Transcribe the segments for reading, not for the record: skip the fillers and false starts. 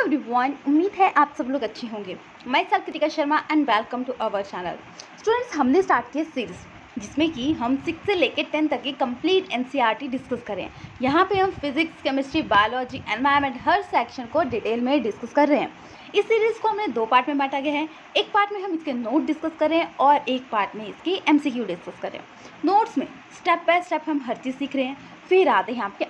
Everyone, उम्मीद है आप सब लोग अच्छे होंगे। Myself Kritika Sharma and welcome to our channel. Students, हमने स्टार्ट किया सीरीज़ जिसमें कि हम 6 से लेकर 10 तक की कंप्लीट एनसीईआरटी डिस्कस करें। यहाँ पे हम फिजिक्स, केमिस्ट्री, बायोलॉजी, एनवायरनमेंट हर सेक्शन को डिटेल में डिस्कस कर रहे हैं। इस सीरीज़ को हमने 2 पार्ट में बांटा गया है। एक पार्ट में हम इसके नोट डिस्कस करें और एक पार्ट में इसकी एमसीक्यू डिस्कस करें। नोट्स में स्टेप बाय स्टेप हम हर चीज़ सीख रहे हैं। फिर आते हैं आपके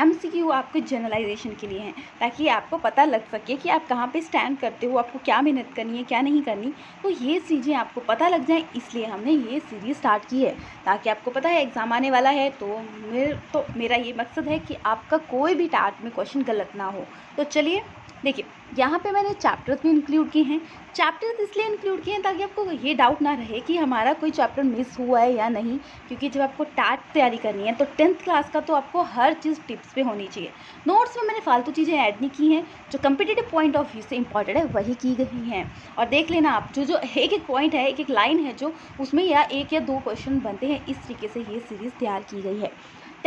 एमसीक्यू आपके जनरलाइजेशन के लिए हैं, ताकि आपको पता लग सके कि आप कहाँ पे स्टैंड करते हो, आपको क्या मेहनत करनी है, क्या नहीं करनी। तो ये चीज़ें आपको पता लग जाए, इसलिए हमने ये सीरीज़ स्टार्ट की है, ताकि आपको पता है एग्ज़ाम आने वाला है। तो मेरा ये मकसद है कि आपका कोई भी टाट में क्वेश्चन गलत ना हो। तो चलिए देखिए, यहाँ पे मैंने चैप्टर्स भी इंक्लूड किए हैं। चैप्टर्स इसलिए इंक्लूड किए हैं ताकि आपको ये डाउट ना रहे कि हमारा कोई चैप्टर मिस हुआ है या नहीं, क्योंकि जब आपको टाट तैयारी करनी है तो 10th क्लास का तो आपको हर चीज़ टिप्स पे होनी चाहिए। नोट्स में मैंने फालतू चीज़ें ऐड नहीं की हैं, जो कम्पिटिटिव पॉइंट ऑफ व्यू से इंपॉर्टेंट है वही की गई हैं। और देख लेना आप, जो एक पॉइंट है, एक लाइन है जो उसमें या 1 या 2 क्वेश्चन बनते हैं, इस तरीके से ये सीरीज़ तैयार की गई है।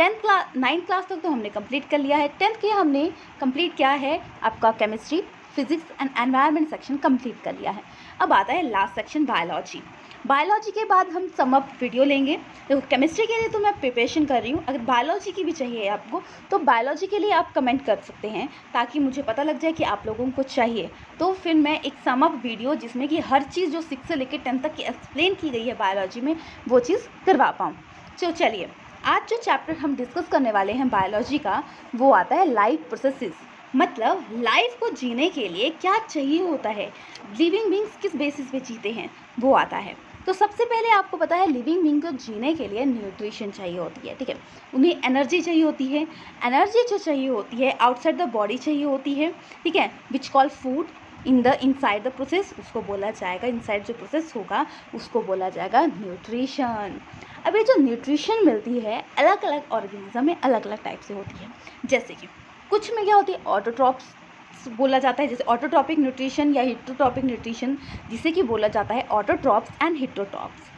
9th क्लास तक तो हमने कंप्लीट कर लिया है। 10th के हमने कंप्लीट किया है आपका chemistry, physics and environment section complete कर लिया है। अब आता है लास्ट सेक्शन बायोलॉजी के बाद हम सम अप वीडियो लेंगे। देखो, केमिस्ट्री के लिए तो मैं प्रिपरेशन कर रही हूँ, अगर बायोलॉजी की भी चाहिए आपको तो बायोलॉजी के लिए आप कमेंट कर सकते हैं, ताकि मुझे पता लग जाए कि आप लोगों को चाहिए। तो फिर मैं एक सम अप वीडियो जिसमें कि हर चीज़ जो 6 से लेकर 10 तक की एक्सप्लेन की गई है बायोलॉजी में, वो चीज़ करवा पाऊँ। तो चलिए, आज जो चैप्टर हम डिस्कस करने वाले हैं बायोलॉजी का, वो आता है लाइफ प्रोसेसेस। मतलब लाइफ को जीने के लिए क्या चाहिए होता है, लिविंग बींग्स किस बेसिस पे जीते हैं, वो आता है। तो सबसे पहले आपको पता है लिविंग बींग को जीने के लिए न्यूट्रिशन चाहिए होती है, ठीक है। उन्हें एनर्जी चाहिए होती है। एनर्जी जो चाहिए होती है आउटसाइड द बॉडी चाहिए होती है, ठीक है, which call food inside the process, उसको बोला जाएगा, इनसाइड जो प्रोसेस होगा उसको बोला जाएगा न्यूट्रिशन। अब ये जो न्यूट्रिशन मिलती है अलग अलग ऑर्गेनिज्म में अलग अलग टाइप से होती है। जैसे कि कुछ में क्या होती है, ऑटोट्रॉप्स बोला जाता है, जैसे ऑटोट्रॉपिक न्यूट्रिशन या हिटोट्रॉपिक न्यूट्रिशन, जिसे कि बोला जाता है ऑटोट्रॉप्स एंड हिटोट्रॉप्स।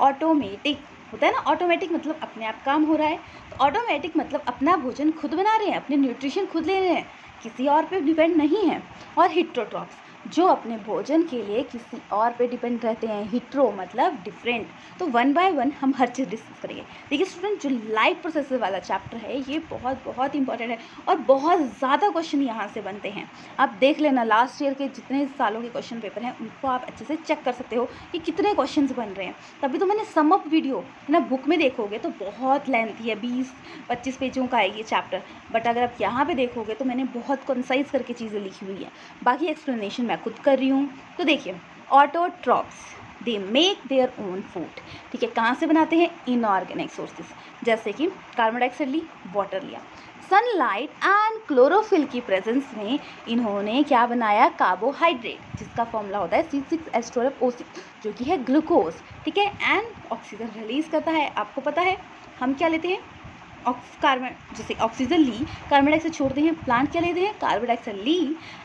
ऑटोमेटिक होता है ना, ऑटोमेटिक मतलब अपने आप काम हो रहा है, तो ऑटोमेटिक मतलब अपना भोजन खुद बना रहे हैं, अपने न्यूट्रिशन खुद ले रहे हैं, किसी और पे डिपेंड नहीं है। और हिटोट्रॉप्स जो अपने भोजन के लिए किसी और पे डिपेंड रहते हैं। हिट्रो मतलब डिफरेंट। तो 1 बाय 1 हम हर चीज़ डिस्कस करेंगे। देखिए स्टूडेंट, जो लाइफ प्रोसेस वाला चैप्टर है ये बहुत बहुत इंपॉर्टेंट है और बहुत ज़्यादा क्वेश्चन यहाँ से बनते हैं। आप देख लेना, लास्ट ईयर के जितने सालों के क्वेश्चन पेपर हैं उनको आप अच्छे से चेक कर सकते हो कि कितने क्वेश्चन बन रहे हैं। तभी तो मैंने सम अप वीडियो ना, बुक में देखोगे तो बहुत लेंथी है, 20-25 पेजों का है ये चैप्टर, बट अगर आप यहाँ पर देखोगे तो मैंने बहुत कंसाइज करके चीज़ें लिखी हुई है। बाकी एक्सप्लेनेशन मैं खुद कर रही हूँ। तो देखिए, autotrophs they make their own food, ठीक है। कहाँ से बनाते हैं, इनऑर्गेनिक सोर्सेज, जैसे कि कार्बन डाइऑक्साइड ली, वाटर लिया, सनलाइट एंड क्लोरोफिल की प्रेजेंस में इन्होंने क्या बनाया, कार्बोहाइड्रेट, जिसका फॉर्मूला होता है C6H12O6, जो कि है ग्लूकोज, ठीक है। एंड ऑक्सीजन रिलीज करता है। आपको पता है हम क्या लेते हैं, कार्बन, जैसे ऑक्सीजन ली, कार्बन डाइऑक्साइड छोड़ते हैं, प्लांट क्या लेते हैं, कार्बन डाइऑक्साइड ली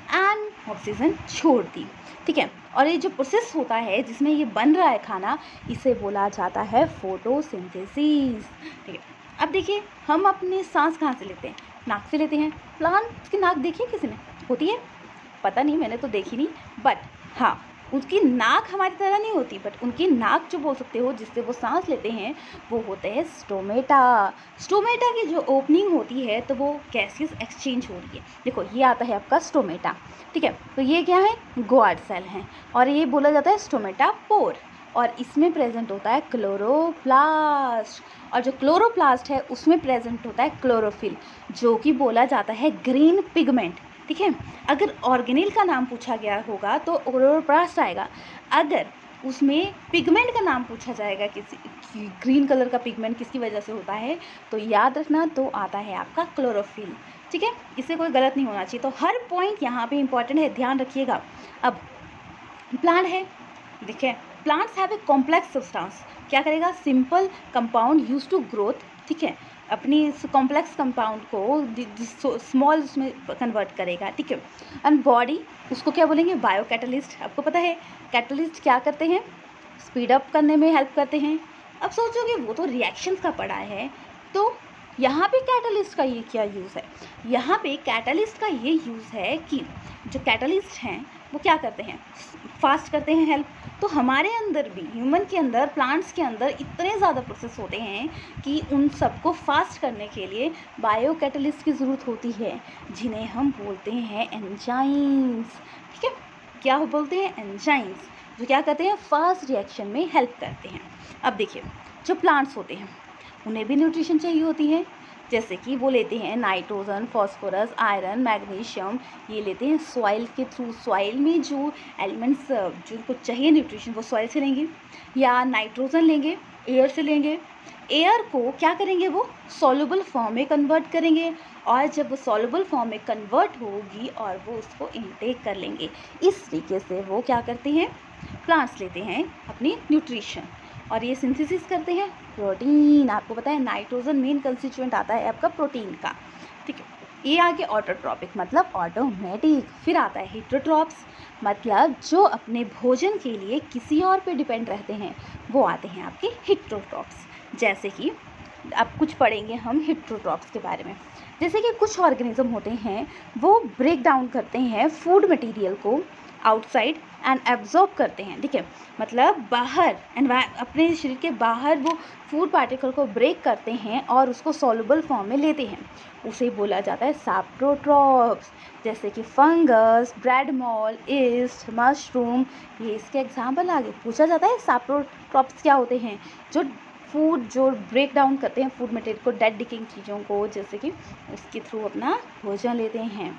एंड ऑक्सीजन छोड़ दी, ठीक है। और ये जो प्रोसेस होता है जिसमें ये बन रहा है खाना, इसे बोला जाता है फोटोसिंथेसिस, ठीक है। अब देखिए, हम अपनी सांस कहाँ से लेते हैं, नाक से लेते हैं। प्लांट की नाक देखी किसी ने, होती है, पता नहीं, मैंने तो देखी नहीं, बट हाँ, उसकी नाक हमारी तरह नहीं होती, बट उनकी नाक जो बोल सकते हो जिससे वो सांस लेते हैं, वो होते हैं स्टोमेटा। स्टोमेटा की जो ओपनिंग होती है तो वो गैसेस एक्सचेंज हो रही है। देखो, ये आता है आपका स्टोमेटा, ठीक है। तो ये क्या है, ग्वाड सेल हैं, और ये बोला जाता है स्टोमेटा पोर, और इसमें प्रेजेंट होता है क्लोरोप्लास्ट, और जो क्लोरोप्लास्ट है उसमें प्रेजेंट होता है क्लोरोफिल, जो कि बोला जाता है ग्रीन पिगमेंट, ठीक है। अगर ऑर्गेनिल का नाम पूछा गया होगा तो क्लोरोप्लास्ट आएगा। अगर उसमें पिगमेंट का नाम पूछा जाएगा, किसी ग्रीन कलर का पिगमेंट किसकी वजह से होता है, तो याद रखना, तो आता है आपका क्लोरोफिल, ठीक है। इससे कोई गलत नहीं होना चाहिए। तो हर पॉइंट यहाँ पे इंपॉर्टेंट है, ध्यान रखिएगा। अब प्लांट है, देखिए, plants have a complex substance, क्या करेगा, simple compound use to growth, ठीक है, अपनी इस कॉम्प्लेक्स कंपाउंड को स्मॉल उसमें कन्वर्ट करेगा, ठीक है। एंड बॉडी, उसको क्या बोलेंगे, बायो कैटलिस्ट। आपको पता है कैटलिस्ट क्या करते हैं, स्पीड अप करने में हेल्प करते हैं। अब सोचोगे वो तो रिएक्शंस का पढ़ा है, तो यहाँ पे कैटलिस्ट का ये क्या यूज़ है? यहाँ पे कैटलिस्ट का ये यूज़ है कि जो कैटलिस्ट हैं वो क्या करते हैं, फास्ट करते हैं हेल्प। तो हमारे अंदर भी, ह्यूमन के अंदर, प्लांट्स के अंदर इतने ज़्यादा प्रोसेस होते हैं कि उन सबको फास्ट करने के लिए बायो कैटलिस्ट की ज़रूरत होती है, जिन्हें हम बोलते हैं एंजाइम्स। ठीक है, क्या बोलते हैं? एंजाइम्स, जो क्या करते हैं, फास्ट रिएक्शन में हेल्प करते हैं। अब देखिए, जो प्लांट्स होते हैं उन्हें भी न्यूट्रिशन चाहिए होती है, जैसे कि वो लेते हैं नाइट्रोजन, फॉस्फोरस, आयरन, मैग्नीशियम, ये लेते हैं सॉइल के थ्रू। सॉइल में जो एलिमेंट्स जिनको चाहिए न्यूट्रिशन वो सॉइल से लेंगे, या नाइट्रोजन लेंगे, एयर से लेंगे। एयर को क्या करेंगे, वो सॉल्युबल फॉर्म में कन्वर्ट करेंगे, और जब वो सॉल्युबल फॉर्म में कन्वर्ट होगी और वो उसको इनटेक कर लेंगे। इस तरीके से वो क्या करते हैं, प्लांट्स लेते हैं अपनी न्यूट्रिशन, और ये सिंथेसिस करते हैं प्रोटीन। आपको पता है नाइट्रोजन मेन कंस्टिट्यूएंट आता है आपका प्रोटीन का। ठीक है, ये आगे ऑटोट्रॉपिक मतलब ऑटोमेटिक। फिर आता है हिटरोट्रॉप्स, मतलब जो अपने भोजन के लिए किसी और पे डिपेंड रहते हैं, वो आते हैं आपके हिटरोट्रॉप्स। जैसे कि अब कुछ पढ़ेंगे हम हिटरोट्रॉप्स के बारे में। जैसे कि कुछ ऑर्गेनिज्म होते हैं वो ब्रेक डाउन करते हैं फूड मटेरियल को आउटसाइड एंड एब्जॉर्ब करते हैं। ठीक है, मतलब बाहर अपने शरीर के बाहर वो फूड पार्टिकल को ब्रेक करते हैं और उसको सॉल्युबल फॉर्म में लेते हैं, उसे बोला जाता है सैप्रोट्रॉप्स। जैसे कि fungus, bread mall, east, mushroom, ये इसके एग्जाम्पल आगे पूछा जाता है। सैप्रोट्रॉप्स क्या होते हैं, जो ब्रेक डाउन करते हैं फूड मटेरियल को, डेड डिकिंग चीज़ों को, जैसे कि उसके थ्रू अपना भोजन लेते हैं।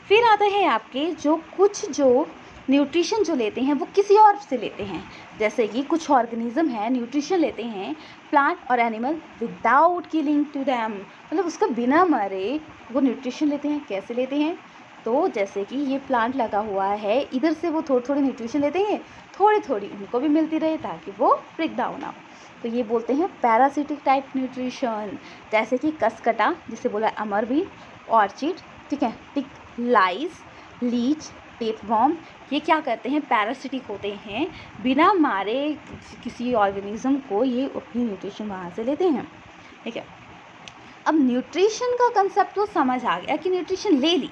फिर आता है आपके जो न्यूट्रिशन जो लेते हैं वो किसी और से लेते हैं। जैसे कि कुछ ऑर्गेनिज्म है न्यूट्रिशन लेते हैं प्लांट और animal without killing to them, मतलब उसका बिना मारे वो न्यूट्रिशन लेते हैं। कैसे लेते हैं, तो जैसे कि ये प्लांट लगा हुआ है, इधर से वो थोड़ी थोड़ी न्यूट्रिशन लेते हैं, थोड़ी थोड़ी उनको भी मिलती रहे ताकि वो ब्रेक डाउन ना हो। तो ये बोलते हैं पैरासिटिक टाइप न्यूट्रिशन। जैसे कि कसकटा, जिसे बोला अमर भी, ऑर्चिड, ठीक है, टिक, लाइस, लीच, टेपवॉर्म, ये क्या करते हैं, पैरासिटिक होते हैं, बिना मारे किसी ऑर्गेनिज्म को ये अपनी न्यूट्रिशन वहाँ से लेते हैं। ठीक है, अब न्यूट्रिशन का कंसेप्ट तो समझ आ गया कि न्यूट्रिशन ले ली,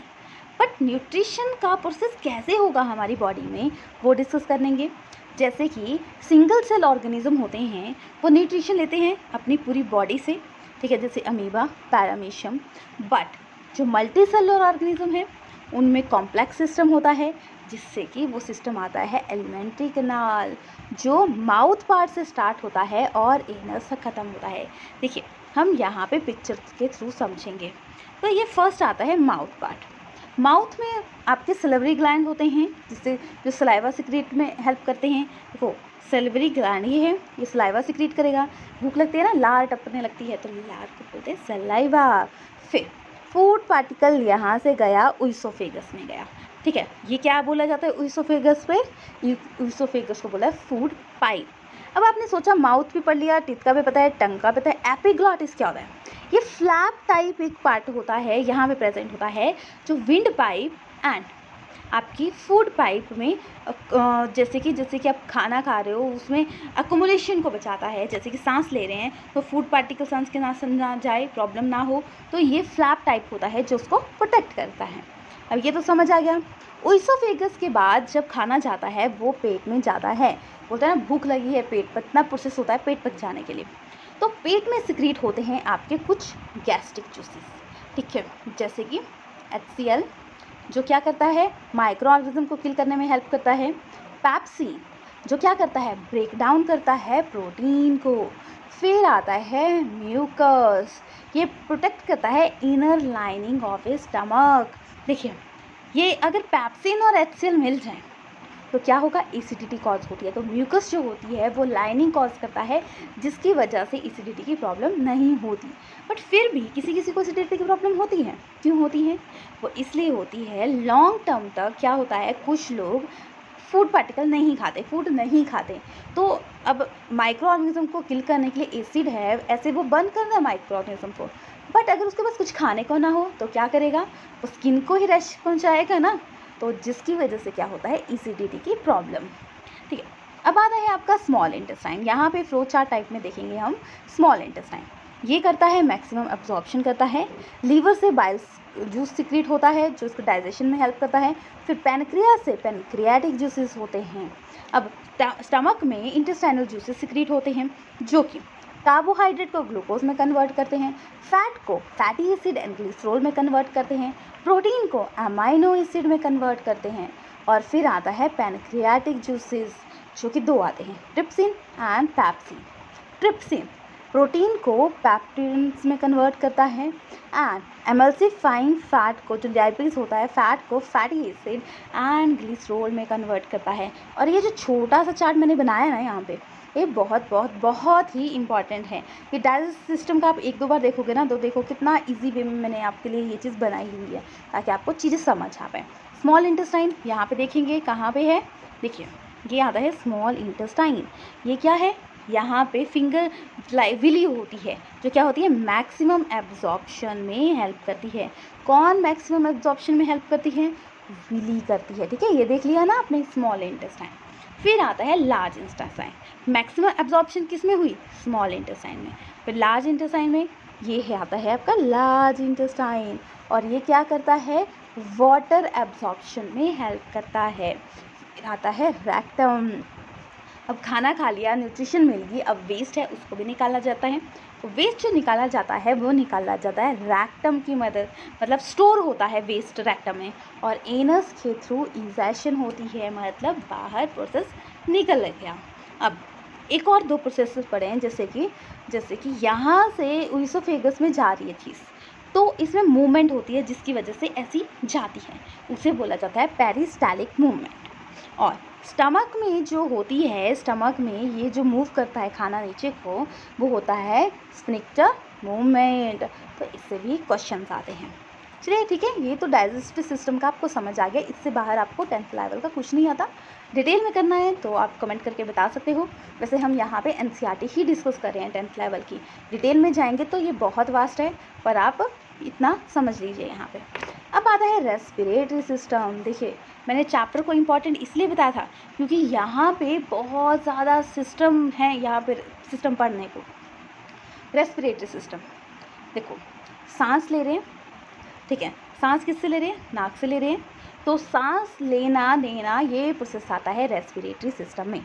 बट न्यूट्रिशन का प्रोसेस कैसे होगा हमारी बॉडी में वो डिस्कस करेंगे। जैसे कि सिंगल सेल ऑर्गेनिज्म होते हैं वो न्यूट्रिशन लेते हैं अपनी पूरी बॉडी से, ठीक है, जैसे अमीबा, पैरामीशियम। बट जो मल्टी सेलुलर ऑर्गेनिज्म है उनमें कॉम्प्लेक्स सिस्टम होता है, जिससे कि वो सिस्टम आता है एलिमेंट्री कैनाल, जो माउथ पार्ट से स्टार्ट होता है और एनस से ख़त्म होता है। देखिए, हम यहाँ पे पिक्चर के थ्रू समझेंगे। तो ये फर्स्ट आता है माउथ पार्ट। माउथ में आपके सलिवरी ग्लैंड होते हैं, जिससे जो सलाइवा सिक्रेट में हेल्प करते हैं। देखो, सलिवरी ग्लैंड ये है, ये सलाइवा सिक्रेट करेगा। भूख लगती है ना, लार टपकने लगती है, तो लार को बोलते हैं सलाइवा। फिर फूड पार्टिकल यहाँ से गया, ऊसोफेगस में गया। ठीक है, ये क्या बोला जाता है ऊसोफेगस पे, ऊसोफेगस को बोला है फूड पाइप। अब आपने सोचा माउथ भी पढ़ लिया, टीथ का भी पता है, टंग का पता है, एपिग्लॉटिस क्या होता है? ये फ्लैप टाइप एक पार्ट होता है, यहाँ पे प्रेजेंट होता है, जो विंड पाइप एंड आपकी फूड पाइप में जैसे कि आप खाना खा रहे हो उसमें अकोमोडेशन को बचाता है। जैसे कि सांस ले रहे हैं तो फूड पार्टिकल सांस के ना जाए, प्रॉब्लम ना हो, तो ये फ्लैप टाइप होता है जो उसको प्रोटेक्ट करता है। अब ये तो समझ आ गया। ऊसोफेगस के बाद जब खाना जाता है वो पेट में जाता है, बोलते हैं ना भूख लगी है, पेट पर इतना प्रोसेस होता है पेट पक जाने के लिए, तो पेट में सिक्रीट होते हैं आपके कुछ गैस्ट्रिक जूसेस। ठीक है, जैसे कि HCl, जो क्या करता है, माइक्रो ऑर्गेनिज्म को किल करने में हेल्प करता है। पेप्सी, जो क्या करता है, ब्रेक डाउन करता है प्रोटीन को। फिर आता है म्यूकस, ये प्रोटेक्ट करता है inner lining of A stomach. देखिए, ये अगर पैप्सिन और HCl मिल जाए तो क्या होगा, एसिडिटी कॉज होती है। तो म्यूकस जो होती है वो लाइनिंग कॉज करता है, जिसकी वजह से एसिडिटी की प्रॉब्लम नहीं होती। बट फिर भी किसी किसी को एसिडिटी की प्रॉब्लम होती है। क्यों होती है? वो इसलिए होती है, लॉन्ग टर्म तक क्या होता है, कुछ लोग फूड पार्टिकल नहीं खाते, फूड नहीं खाते, तो अब माइक्रो ऑर्गेनिज्म को किल करने के लिए एसिड है, ऐसे वो बंद कर दें माइक्रो ऑर्गेनिज्म को। बट अगर उसके पास कुछ खाने को ना हो तो क्या करेगा, वो स्किन को ही रैश पहुँचाएगा ना, तो जिसकी वजह से क्या होता है, एसिडिटी की प्रॉब्लम। ठीक है, अब आता है आपका स्मॉल इंटेस्टाइन। यहाँ पे फ्लो चार्ट टाइप में देखेंगे हम स्मॉल इंटेस्टाइन। ये करता है मैक्सिमम एब्जॉर्प्शन करता है। लीवर से बाइल जूस सिक्रीट होता है जो उसको डाइजेशन में हेल्प करता है। फिर पैनक्रियाज से पैनक्रियाटिक जूसेस होते हैं। अब स्टमक में इंटेस्टाइनल जूसेस सिक्रीट होते हैं जो कि कार्बोहाइड्रेट को ग्लूकोज में कन्वर्ट करते हैं, फैट को फैटी एसिड एंड ग्लिसरॉल में कन्वर्ट करते हैं, प्रोटीन को अमाइनो एसिड में कन्वर्ट करते हैं। और फिर आता है पैनक्रियाटिक जूसेस जो कि दो आते हैं, trypsin and pepsin. Trypsin protein को पैप्टिन्स में कन्वर्ट करता है एंड एमल्सिफाइंग फैट को, जो लाइपेज होता है, फैट को फैटी एसिड एंड ग्लिसरॉल में कन्वर्ट करता है। और ये जो छोटा सा चार्ट मैंने बनाया ना यहाँ पे, ये बहुत बहुत बहुत ही इंपॉर्टेंट है। ये डाइजेस्ट सिस्टम का आप एक दो बार देखोगे ना तो देखो कितना इजी वे में मैंने आपके लिए ये चीज़ बनाई हुई है ताकि आपको चीज़ें समझ आ पाए। स्मॉल इंटेस्टाइन यहाँ पे देखेंगे कहाँ पे है, देखिए ये आता है स्मॉल इंटेस्टाइन। ये क्या है, यहाँ पे फिंगर विली होती है जो क्या होती है, मैक्सिमम एब्जॉर्प्शन में हेल्प करती है। कौन मैक्सिमम एब्जॉर्प्शन में हेल्प करती है, विली करती है। ठीक है, ये देख लिया ना आपने स्मॉल इंटेस्टाइन। फिर आता है लार्ज इंटेस्टाइन। मैक्सिमम एब्जॉर्प्शन किस में हुई, स्मॉल इंटेस्टाइन में। फिर लार्ज इंटेस्टाइन में ये है आता है आपका लार्ज इंटेस्टाइन और ये क्या करता है, वाटर एब्जॉर्प्शन में हेल्प करता है। फिर आता है रेक्टम। अब खाना खा लिया, न्यूट्रिशन मिल गई, अब वेस्ट है उसको भी निकाला जाता है। तो वेस्ट जो निकाला जाता है वो निकाला जाता है रैक्टम की मदद, मतलब स्टोर होता है वेस्ट रैक्टम में और एनस के थ्रू इजेशन होती है, मतलब बाहर प्रोसेस निकल गया। अब एक और दो प्रोसेस पड़े हैं जैसे कि यहाँ से ईसोफेगस में जा रही है चीज़, तो इसमें मूवमेंट होती है जिसकी वजह से ऐसी जाती है, उसे बोला जाता है पेरिस्टालिक मूवमेंट। और स्टमक में जो होती है, स्टमक में ये जो मूव करता है खाना नीचे को, वो होता है स्फिंक्टर मूवमेंट। तो इससे भी क्वेश्चंस आते हैं। चलिए ठीक है, ये तो डाइजेस्टिव सिस्टम का आपको समझ आ गया, इससे बाहर आपको 10th लेवल का कुछ नहीं आता। डिटेल में करना है तो आप कमेंट करके बता सकते हो। वैसे हम यहाँ पे एनसीईआरटी ही डिस्कस कर रहे हैं 10th लेवल की, डिटेल में जाएंगे तो ये बहुत वास्ट है, पर आप इतना समझ लीजिए यहाँ पे। अब आता है रेस्पिरेटरी सिस्टम। देखिए मैंने चैप्टर को इम्पॉर्टेंट इसलिए बताया था क्योंकि यहाँ पे बहुत ज़्यादा सिस्टम है, यहाँ पे सिस्टम पढ़ने को। रेस्पिरेटरी सिस्टम देखो, सांस ले रहे हैं, ठीक है, सांस किससे ले रहे हैं, नाक से ले रहे हैं, तो सांस लेना देना ये प्रोसेस आता है रेस्पिरेटरी सिस्टम में।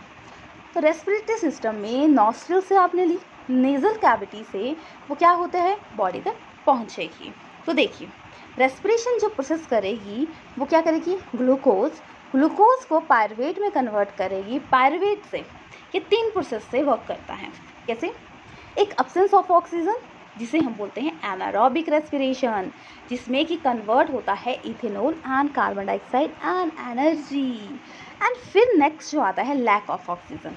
तो रेस्पिरेटरी सिस्टम में नॉस्ट्रिल से आपने ली, नेज़ल कैविटी से वो क्या होता है, बॉडी तक पहुँचेगी। तो देखिए रेस्पिरेशन जो प्रोसेस करेगी वो क्या करेगी, ग्लूकोज को पायरुवेट में कन्वर्ट करेगी। पायरुवेट से ये 3 प्रोसेस से वर्क करता है। कैसे, एक एब्सेंस ऑफ ऑक्सीजन जिसे हम बोलते हैं एनारोबिक रेस्पिरेशन, जिसमें कि कन्वर्ट होता है ethanol and carbon dioxide and energy. And फिर नेक्स्ट जो आता है लैक ऑफ ऑक्सीजन,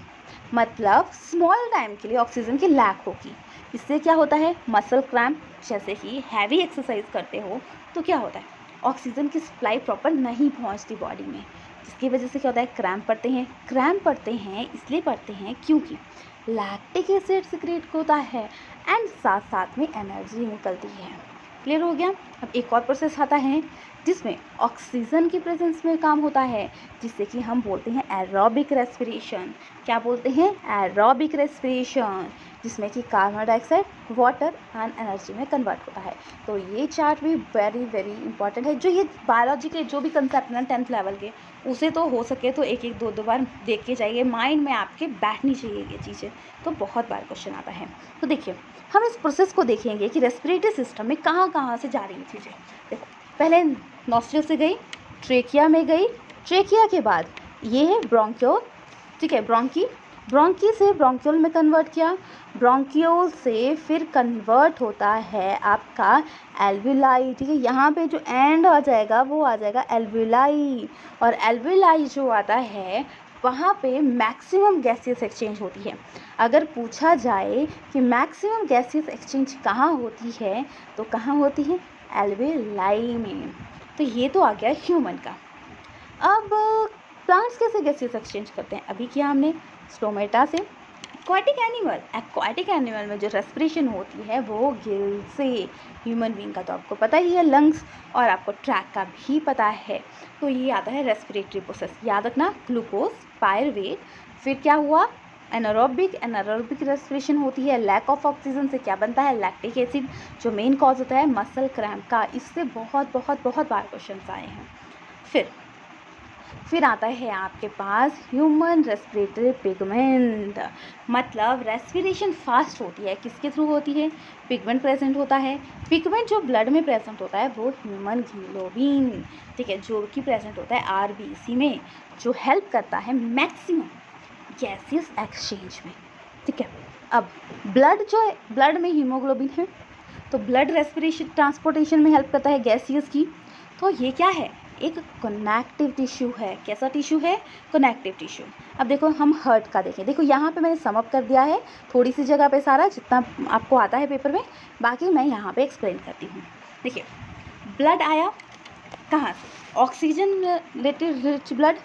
मतलब स्मॉल टाइम के लिए ऑक्सीजन की लैक होगी। इससे क्या होता है, मसल क्रैम्प, जैसे कि हैवी एक्सरसाइज करते हो तो क्या होता है, ऑक्सीजन की सप्लाई प्रॉपर नहीं पहुंचती बॉडी में, जिसकी वजह से क्या होता है, क्रैम्प पड़ते हैं। क्रैम्प पड़ते हैं इसलिए पड़ते हैं क्योंकि लैक्टिक एसिड सिक्रेट होता है एंड साथ साथ में एनर्जी निकलती है। क्लियर हो गया। अब एक और प्रोसेस आता है जिसमें ऑक्सीजन की प्रेजेंस में काम होता है, जिससे कि हम बोलते हैं एरोबिक रेस्पिरेशन। क्या बोलते हैं, एरोबिक रेस्पिरेशन, जिसमें कि carbon dioxide, water and energy में कन्वर्ट होता है। तो ये चार्ट भी वेरी वेरी इंपॉर्टेंट है। जो ये बायोलॉजी के जो भी कंसेप्ट हैं 10th लेवल के, उसे तो हो सके तो एक एक दो दो बार देख के जाइए, माइंड में आपके बैठनी चाहिए ये चीज़ें, तो बहुत बार क्वेश्चन आता है। तो देखिए हम इस प्रोसेस को देखेंगे कि रेस्पिरेटरी सिस्टम में कहाँ कहाँ से जा रही है चीज़ें। देखो पहले नॉस्ट्रिल से गई, ट्रेकिया में गई, ट्रेकिया के बाद ये है ब्रोंक्योल, ठीक है, ब्रोंकी से ब्रोंक्योल में कन्वर्ट किया, ब्रोंक्योल से फिर कन्वर्ट होता है आपका एल्विलाई, ठीक है, यहाँ पे जो एंड आ जाएगा वो आ जाएगा एल्विलाई, और एल्विलाई जो आता है वहाँ पे मैक्सिमम गैसियस एक्सचेंज होती है। अगर पूछा जाए कि मैक्सिमम गैसियस एक्सचेंज कहाँ होती है तो कहाँ होती है, एल्विलाई में। तो ये तो आ गया ह्यूमन का। अब प्लांट्स कैसे गैसियस एक्सचेंज करते हैं, अभी किया हमने स्टोमेटा से। एक्वाटिक एनिमल में जो रेस्पिरेशन होती है वो गिल से। ह्यूमन बीइंग का तो आपको पता ही है, लंग्स, और आपको ट्रैक का भी पता है। तो ये आता है रेस्पिरेटरी प्रोसेस, याद रखना, ग्लूकोज, पायरुवेट, फिर क्या हुआ, एनारोबिक रेस्पिरेशन होती है। लैक ऑफ ऑक्सीजन से क्या बनता है? लैक्टिक एसिड, जो मेन कॉज होता है मसल क्रैम्प का। इससे बहुत बार क्वेश्चन आए हैं। फिर आता है आपके पास ह्यूमन रेस्पिरेटरी पिगमेंट, मतलब रेस्पिरेशन फास्ट होती है, किसके थ्रू होती है? पिगमेंट प्रेजेंट होता है। पिगमेंट जो ब्लड में प्रेजेंट होता है वो ह्यूमन हीमोग्लोबिन, ठीक है, जो कि प्रेजेंट होता है आरबीसी में, जो हेल्प करता है मैक्सिमम गैसियस एक्सचेंज में, ठीक है। अब ब्लड जो है, ब्लड में हीमोग्लोबिन है, तो ब्लड रेस्पिरेशन ट्रांसपोर्टेशन में हेल्प करता है गैसियस की। तो ये क्या है? एक कनेक्टिव टिश्यू है। कैसा टिश्यू है? Connective tissue. अब देखो हम हार्ट का देखें, देखो यहाँ पे मैंने सम अप कर दिया है थोड़ी सी जगह पे सारा जितना आपको आता है पेपर में, बाकी मैं यहाँ पे एक्सप्लेन करती हूँ। देखिए ब्लड आया कहाँ से? ऑक्सीजन रिच ब्लड,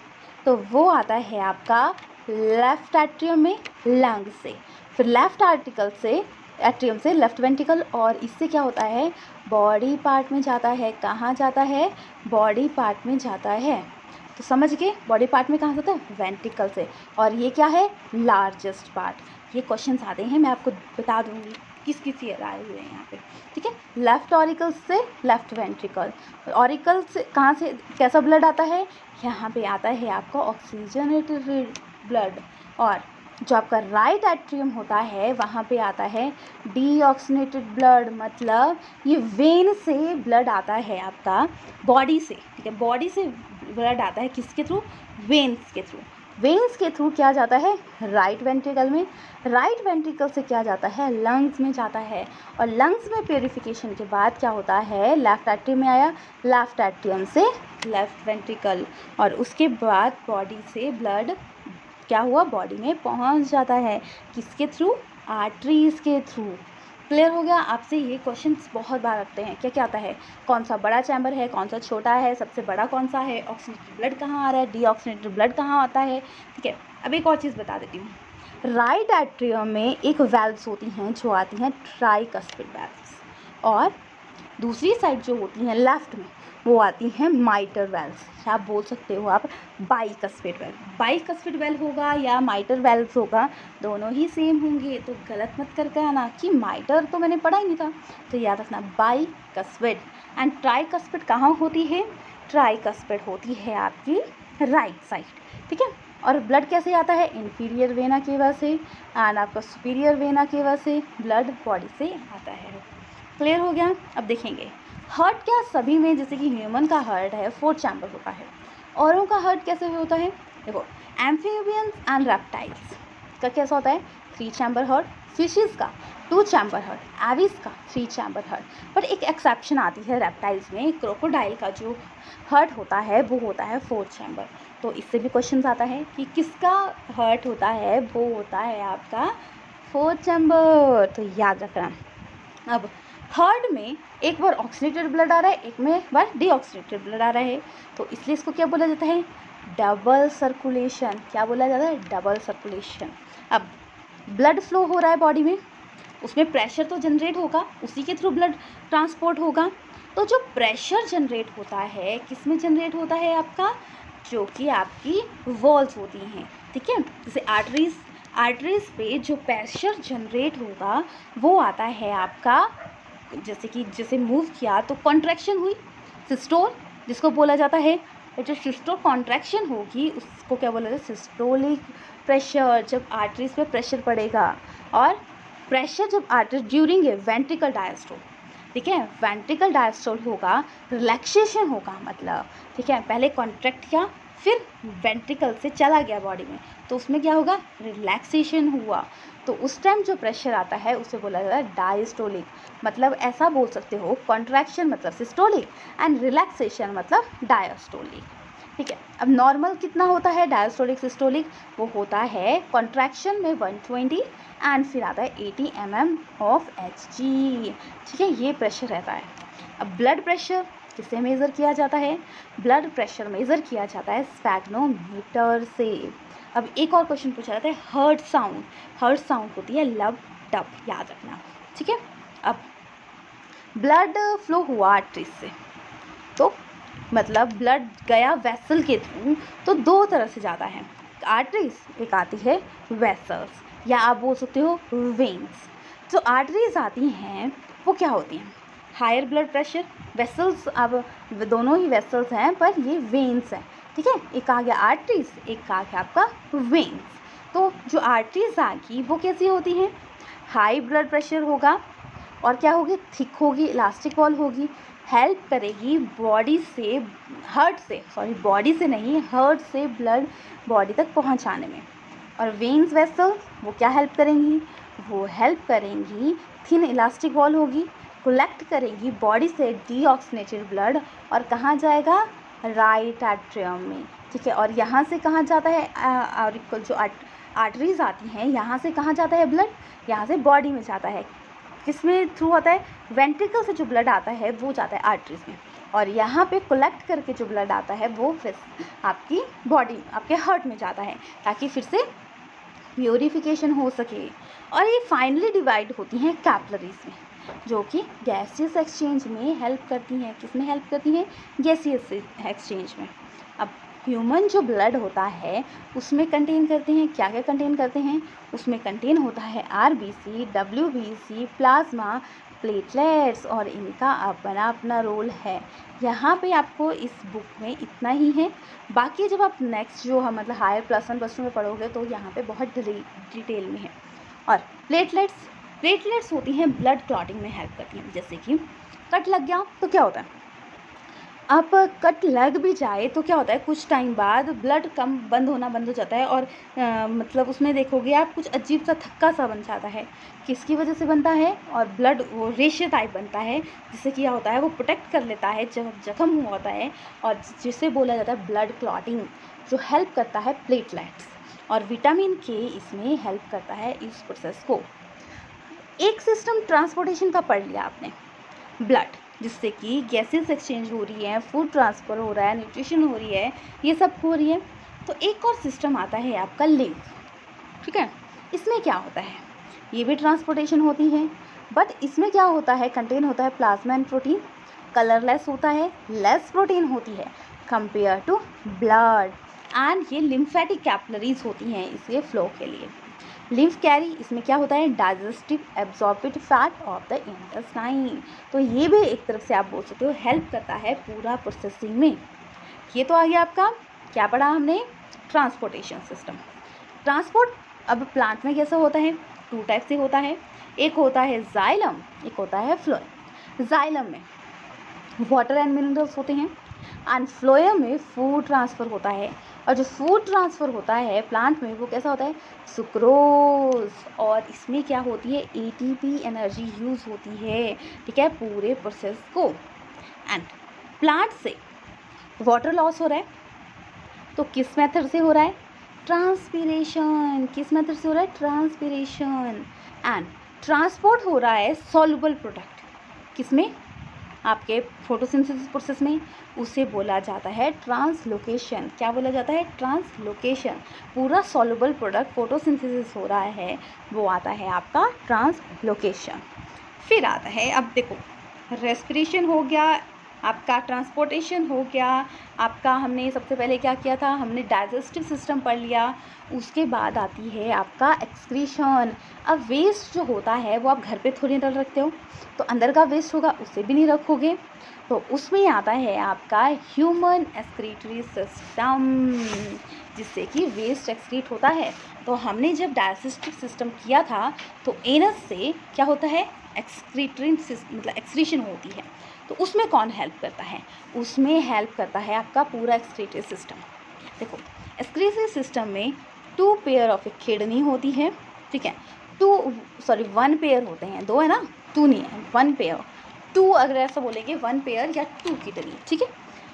तो वो आता है आपका लेफ्ट एट्रियम में लंग से, फिर लेफ्ट आर्टिकल से एट्रियम से लेफ्ट वेंट्रिकल, और इससे क्या होता है? बॉडी पार्ट में जाता है। कहाँ जाता है? बॉडी पार्ट में जाता है। तो समझ गए बॉडी पार्ट में कहाँ जाता है? वेंट्रिकल से। और ये क्या है? Largest part. ये क्वेश्चंस आते हैं, मैं आपको बता दूंगी किस ईयर आए हुए हैं यहाँ पे, ठीक है। लेफ्ट ऑरिकल से लेफ्ट वेंट्रिकल, ऑरिकल से कहाँ से कैसा ब्लड आता है? यहाँ पे आता है आपका ऑक्सीजनेटेड ब्लड, और जो आपका राइट एट्रियम होता है वहाँ पे आता है डीऑक्सीनेटेड ब्लड, मतलब ये वेन से ब्लड आता है आपका बॉडी से, ठीक है। बॉडी से ब्लड आता है किसके थ्रू? वेन्स के थ्रू। वेन्स के थ्रू क्या जाता है? राइट वेंट्रिकल में। राइट वेंट्रिकल से क्या जाता है? लंग्स में जाता है, और लंग्स में प्योरीफिकेशन के बाद क्या होता है? लेफ्ट एट्रियम में आया, लेफ्ट एट्रियम से लेफ्ट वेंट्रिकल, और उसके बाद बॉडी से ब्लड क्या हुआ? बॉडी में पहुंच जाता है। किसके थ्रू? आर्टरीज के थ्रू। क्लियर हो गया? आपसे ये क्वेश्चंस बहुत बार आते हैं। क्या क्या आता है? कौन सा बड़ा चैम्बर है, कौन सा छोटा है, सबसे बड़ा कौन सा है, ऑक्सीजनेटेड ब्लड कहाँ आ रहा है, डीऑक्सीजनेटेड ब्लड कहाँ आता है, ठीक है। अब एक और चीज़ बता देती हूँ। राइट एट्रियम में एक वेल्व्स होती हैं जो आती हैं ट्राइकस्पिड वेल्व्स, और दूसरी साइड जो होती हैं लेफ्ट में वो आती हैं माइटर वेल्व्स, या आप बोल सकते हो आप बाइकस्पिड वेल्व। बाइकस्पिड वेल्व होगा या माइटर वेल्व्स होगा, दोनों ही सेम होंगे, तो गलत मत करके आना कि माइटर तो मैंने पढ़ा ही नहीं था। तो याद रखना बाइकस्पिड एंड ट्राइकस्पिड कहाँ होती है? ट्राइकस्पिड होती है आपकी राइट साइड, ठीक है। और ब्लड कैसे आता है? इन्फीरियर वेना केवा से, एंड आपका सुपीरियर वेना केवा से ब्लड बॉडी से आता है। क्लियर हो गया? अब देखेंगे हार्ट क्या सभी में, जैसे कि ह्यूमन का हार्ट है 4 चैम्बर होता है, औरों का हार्ट कैसे होता है? देखो एम्फीबियंस एंड रेप्टाइल्स का कैसा होता है? 3 चैम्बर हार्ट, फिशेस का 2 चैम्बर हार्ट, एविस का 3 चैम्बर हार्ट। पर एक एक्सेप्शन आती है रेप्टाइल्स में, क्रोकोडाइल का जो हार्ट होता है वो होता है 4 चैम्बर। तो इससे भी क्वेश्चन आता है कि किसका हार्ट होता है? वो होता है आपका 4 चैम्बर, तो याद रखना। अब हार्ट में एक बार ऑक्सीनेटेड ब्लड आ रहा है, एक में बार डीऑक्सीनेटेड ब्लड आ रहा है, तो इसलिए इसको क्या बोला जाता है? Double circulation. क्या बोला जाता है? Double circulation. अब ब्लड फ्लो हो रहा है बॉडी में, उसमें प्रेशर तो जनरेट होगा, उसी के थ्रू ब्लड ट्रांसपोर्ट होगा। तो जो प्रेशर जनरेट होता है किस में जनरेट होता है? आपका जो कि आपकी वॉल्स होती हैं, ठीक है। जैसे आर्टरीज पे जो प्रेशर जनरेट होगा वो आता है आपका, जैसे मूव किया तो कॉन्ट्रैक्शन हुई, सिस्टोल जिसको बोला जाता है। जो सिस्टोल कॉन्ट्रैक्शन होगी उसको क्या बोला जाता है? Systolic pressure. जब आर्टरीज पे प्रेशर पड़ेगा, और प्रेशर जब artery during a ventricle diastole, ठीक है, वेंट्रिकल डायस्टोल होगा, रिलैक्सेशन होगा, मतलब ठीक है, पहले कॉन्ट्रैक्ट किया फिर वेंट्रिकल से चला गया बॉडी में, तो उसमें क्या होगा? रिलैक्सेशन हुआ। तो उस टाइम जो प्रेशर आता है उसे बोला जाता है डायस्टोलिक। मतलब ऐसा बोल सकते हो, कॉन्ट्रैक्शन मतलब सिस्टोलिक एंड रिलैक्सेशन मतलब डायस्टोलिक, ठीक है। अब नॉर्मल कितना होता है? डायस्टोलिक सिस्टोलिक वो होता है कॉन्ट्रैक्शन में 120 एंड फिर आता है 80 mm ऑफ Hg, ठीक है, ये प्रेशर रहता है। अब ब्लड प्रेशर किससे मेज़र किया जाता है? ब्लड प्रेशर मेज़र किया जाता है स्फैग्नोमीटर से। अब एक और क्वेश्चन पूछा जाता है हार्ट साउंड होती है लब डब, याद रखना, ठीक है। अब ब्लड फ्लो हुआ आर्टरीज से, तो मतलब ब्लड गया वेसल के थ्रू, तो 2 तरह से जाता है आर्टरीज, एक आती है वेसल्स। या आप बोल सकते हो वेन्स। जो आर्टरीज आती हैं वो क्या होती हैं? हायर ब्लड प्रेशर वेसल्स, अब दोनों ही वेसल्स हैं पर ये वेन्स हैं, ठीक है। एक आ गया आर्टरीज, एक आ गया आपका वेन्स। तो जो आर्टरीज आ गई वो कैसी होती हैं? हाई ब्लड प्रेशर होगा और क्या होगी? थिक होगी, इलास्टिक वॉल होगी, हेल्प करेगी बॉडी से, बॉडी से नहीं, हार्ट से ब्लड बॉडी तक पहुंचाने में। और वेन्स वेसल वो क्या हेल्प करेंगी? वो हेल्प करेंगी, थिन इलास्टिक वॉल होगी, कलेक्ट करेगी बॉडी से डीऑक्सीनेटेड ब्लड और कहाँ जाएगा? राइट एट्रियम में, ठीक है। और यहाँ से कहाँ जाता है? और जो आर्टरीज आती हैं यहाँ से कहाँ जाता है ब्लड? यहाँ से बॉडी में जाता है। किस में थ्रू होता है? वेंट्रिकल से जो ब्लड आता है वो जाता है आर्टरीज में, और यहाँ पे कलेक्ट करके जो ब्लड आता है वो फिर आपकी बॉडी, आपके हार्ट में जाता है, ताकि फिर से प्योरीफिकेशन हो सके। और ये फाइनली डिवाइड होती हैं कैपिलरीज में, जो कि गैसियस एक्सचेंज में हेल्प करती हैं। किस में हेल्प करती हैं? गैसियस एक्सचेंज में। अब ह्यूमन जो ब्लड होता है उसमें कंटेन करते हैं, क्या क्या कंटेन करते हैं? उसमें कंटेन होता है आरबीसी, डब्ल्यूबीसी, प्लाज्मा, प्लेटलेट्स, और इनका अपना अपना रोल है। यहाँ पे आपको इस बुक में इतना ही है। बाकी जब आप नेक्स्ट जो हम मतलब हायर +1 +2 में पढ़ोगे तो यहाँ पे बहुत डिटेल में है। और प्लेटलेट्स होती हैं ब्लड क्लॉटिंग में हेल्प करती हैं। जैसे कि कट लग गया तो क्या होता है? आप कट लग भी जाए तो क्या होता है, कुछ टाइम बाद ब्लड कम बंद हो जाता है, और मतलब उसमें देखोगे आप कुछ अजीब सा थक्का सा बन जाता है। किसकी वजह से बनता है? और ब्लड वो रेशे टाइप बनता है, जिससे क्या होता है वो प्रोटेक्ट कर लेता है जब जख्म हुआ होता है, और जिसे बोला जाता है ब्लड क्लॉटिंग, जो हेल्प करता है प्लेटलेट्स। और विटामिन के इसमें हेल्प करता है इस प्रोसेस को। एक सिस्टम ट्रांसपोर्टेशन का पढ़ लिया आपने, ब्लड, जिससे कि गैसेस एक्सचेंज हो रही है, फूड ट्रांसफ़र हो रहा है, न्यूट्रिशन हो रही है, ये सब हो रही है। तो एक और सिस्टम आता है आपका लिम्फ, ठीक है। इसमें क्या होता है? ये भी ट्रांसपोर्टेशन होती है, बट इसमें क्या होता है? कंटेन होता है प्लाज्मा एंड प्रोटीन, कलरलेस होता है, लेस प्रोटीन होती है कंपेयर टू ब्लड, एंड ये लिम्फेटिक कैपिलरीज होती हैं इसके फ्लो के लिए। लिम्फ कैरी, इसमें क्या होता है? Digestive absorbed fat of the intestine. तो ये भी एक तरफ से आप बोल सकते हो हेल्प करता है पूरा प्रोसेसिंग में। ये तो आ गया आपका, क्या पढ़ा हमने? Transportation system. ट्रांसपोर्ट अब प्लांट में कैसा होता है? 2 टाइप से होता है, एक होता है जाइलम, एक होता है फ्लोएम। जाइलम में वाटर एंड मिनरल्स होते हैं, एंड फ्लोएम में फूड ट्रांसफ़र होता है। और जो फूड ट्रांसफ़र होता है प्लांट में वो कैसा होता है? सुक्रोज। और इसमें क्या होती है? एटीपी एनर्जी यूज़ होती है, ठीक है, पूरे प्रोसेस को। एंड प्लांट से वाटर लॉस हो रहा है, तो किस मेथड से हो रहा है? ट्रांसपीरेशन। किस मेथड से हो रहा है? ट्रांसपीरेशन। एंड ट्रांसपोर्ट हो रहा है सॉल्युबल प्रोडक्ट, किसमें? आपके फोटोसिंथेसिस प्रोसेस में। उसे बोला जाता है ट्रांसलोकेशन। क्या बोला जाता है? ट्रांसलोकेशन। पूरा सॉल्युबल प्रोडक्ट फोटोसिंथेसिस हो रहा है, वो आता है आपका ट्रांसलोकेशन। फिर आता है, अब देखो, रेस्पिरेशन हो गया आपका, ट्रांसपोर्टेशन हो गया आपका। हमने सबसे पहले क्या किया था? हमने डाइजेस्टिव सिस्टम पढ़ लिया। उसके बाद आती है आपका एक्सक्रीशन। अब वेस्ट जो होता है वो आप घर पे थोड़ी ना रखते हो, तो अंदर का वेस्ट होगा उसे भी नहीं रखोगे, तो उसमें आता है आपका ह्यूमन एक्सक्रीटरी सिस्टम, जिससे कि वेस्ट एक्सक्रीट होता है। तो हमने जब डाइजेस्टिव सिस्टम किया था तो एनस से क्या होता है? एक्सक्रीटरी मतलब एक्सक्रीशन होती है। तो उसमें कौन हेल्प करता है? उसमें हेल्प करता है आपका पूरा एक्सक्रीटरी सिस्टम। देखो, एक्सक्रीटरी सिस्टम में 2 पेयर ऑफ किडनी होती है, ठीक है। 1 पेयर होते हैं, 2 है ना, 2 नहीं है, 1 पेयर। 2 अगर ऐसा बोलेंगे, 1 पेयर या 2 किडनी, ठीक है।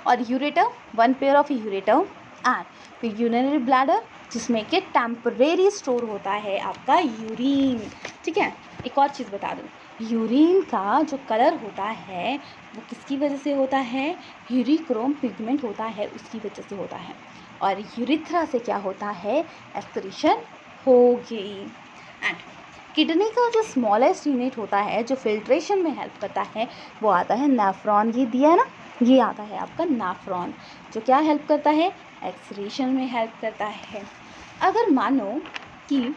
और ureter, 1 pair of ureter. And फिर यूरिनरी ब्लैडर, जिसमें कि टेम्परेरी स्टोर होता है आपका यूरिन, ठीक है। एक और चीज़ बता दूँ, यूरिन का जो कलर होता है वो किसकी वजह से होता है? यूरिक्रोम पिगमेंट होता है, उसकी वजह से होता है। और यूरिथ्रा से क्या होता है? एक्सक्रीशन हो गई। एंड किडनी का जो स्मॉलेस्ट यूनिट होता है जो फिल्ट्रेशन में हेल्प करता है वो आता है नेफ्रॉन। ये दिया है ना, ये आता है आपका नेफ्रॉन, जो क्या हेल्प करता है? एक्सक्रीशन में हेल्प करता है। अगर मानो कि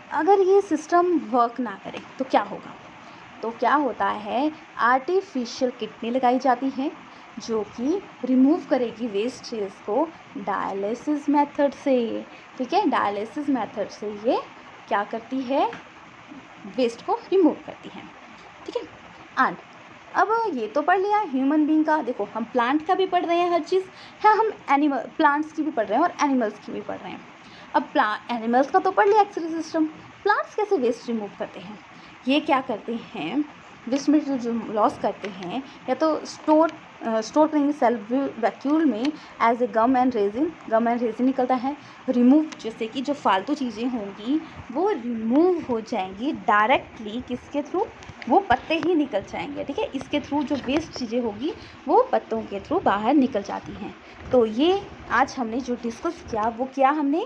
अगर ये सिस्टम वर्क ना करे तो क्या होगा? तो क्या होता है, आर्टिफिशियल किडनी लगाई जाती है जो कि रिमूव करेगी वेस्टेज को डायलिसिस मेथड से। ठीक है, डायलिसिस मेथड से ये क्या करती है, वेस्ट को रिमूव करती है। ठीक है, एंड अब ये तो पढ़ लिया ह्यूमन बीइंग का। देखो हम प्लांट का भी पढ़ रहे हैं, हर चीज़ है, हम एनिमल प्लांट्स की भी पढ़ रहे हैं और एनिमल्स की भी पढ़ रहे हैं। अब एनिमल्स का तो पढ़ लिया एक्सक्रीटरी सिस्टम, प्लांट्स कैसे वेस्ट रिमूव करते हैं? ये क्या करते हैं, वेस्ट मटेरियल जो लॉस करते हैं या तो स्टोर करेंगे सेल वैक्यूल में as a gum and resin निकलता है। रिमूव जैसे कि जो फालतू चीज़ें होंगी वो रिमूव हो जाएंगी डायरेक्टली, किसके थ्रू? वो पत्ते ही निकल जाएंगे। ठीक है, इसके थ्रू जो वेस्ट चीज़ें होगी वो पत्तों के थ्रू बाहर निकल जाती हैं। तो ये आज हमने जो डिस्कस किया वो किया हमने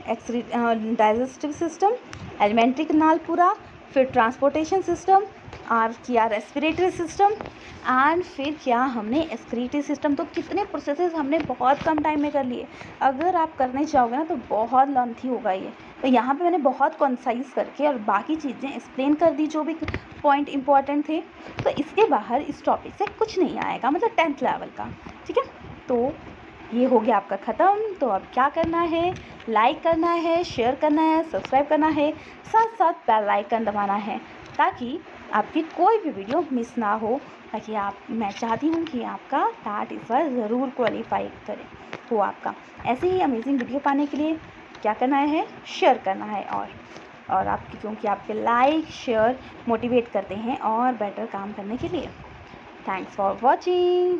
डाइजेस्टिव सिस्टम, एलिमेंट्री कनाल पूरा, फिर ट्रांसपोर्टेशन सिस्टम और किया रेस्पिरेटरी सिस्टम, एंड फिर क्या हमने एक्सक्रीटरी सिस्टम। तो कितने प्रोसेसेस हमने बहुत कम टाइम में कर लिए। अगर आप करने चाहोगे ना तो बहुत लेंथी होगा ये। तो यहाँ पे मैंने बहुत कंसाइज करके और बाकी चीज़ें एक्सप्लेन कर दी जो भी पॉइंट इंपॉर्टेंट थे। तो इसके बाहर इस टॉपिक से कुछ नहीं आएगा, मतलब 10th लेवल का। ठीक है, तो ये हो गया आपका ख़त्म। तो अब क्या करना है, लाइक करना है, शेयर करना है, सब्सक्राइब करना है, साथ साथ बेल आइकन दबाना है ताकि आपकी कोई भी वीडियो मिस ना हो। ताकि मैं चाहती हूँ कि आपका टाट इस बार ज़रूर क्वालिफाई करे हो आपका। ऐसे ही अमेजिंग वीडियो पाने के लिए क्या करना है, शेयर करना है और आपकी, क्योंकि आपके लाइक शेयर मोटिवेट करते हैं और बेटर काम करने के लिए। Thanks for watching.